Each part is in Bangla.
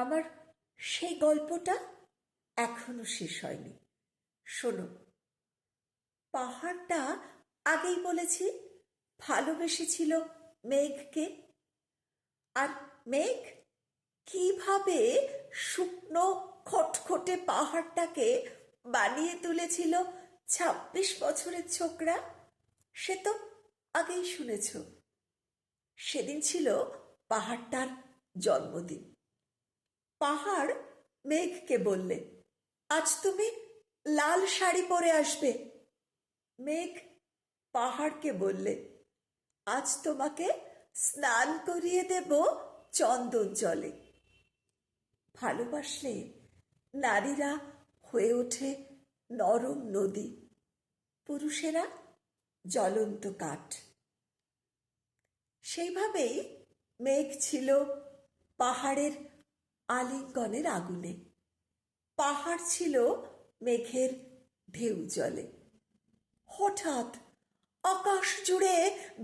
আমার সেই গল্পটা এখনো শেষ হয়নি। শোনো, পাহাড়টা আগেই বলেছি ভালোবেসেছিল মেঘকে, আর মেঘ কিভাবে শুকনো খটখটে পাহাড়টাকে বানিয়ে তুলেছিল 26 বছরের ছোকরা, সে তো আগেই শুনেছ। সেদিন ছিল পাহাড়টার জন্মদিন। পাহাড় মেঘকে বললে, আজ তুমি লাল শাড়ি পরে আসবে। মেঘ পাহাড়কে বললে, আজ তোমাকে স্নান করিয়ে দেব চন্দন জলে। ভালোবাসলে নারীরা হয়ে ওঠে নরম নদী, পুরুষেরা জ্বলন্ত কাঠ। সেইভাবেই মেঘ ছিল পাহাড়ের আলিঙ্গনের আগুনে, পাহাড় ছিল মেঘের ঢেউ জলে। হঠাৎ আকাশ জুড়ে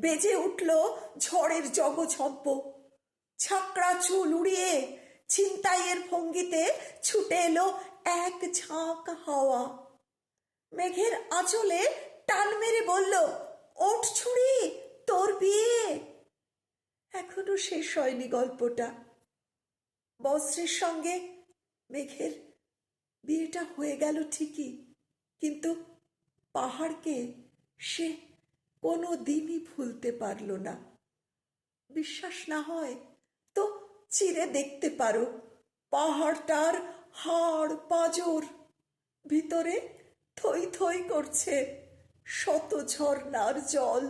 বেজে উঠল ঝড়ের জগঝম্প। ছাকড়া চুল উড়িয়ে ছিনতাইয়ের ভঙ্গিতে ছুটে এলো এক ঝাঁক হাওয়া। মেঘের আঁচলে টান মেরে বলল, ওঠ ছুরি, তোর বিয়ে। এখনো শেষ হয়নি গল্পটা। বস্ত্রের সঙ্গে মেঘের বিয়েটা হয়ে গেল ঠিকই, কিন্তু পাহাড়কে সে কোনো দিনই ভুলতে পারল না। বিশ্বাস না হয় তো চিরে দেখতে পারো পাহাড়টার হাড় পাঁজর, ভিতরে থই থই করছে শত ঝর্ণার জল।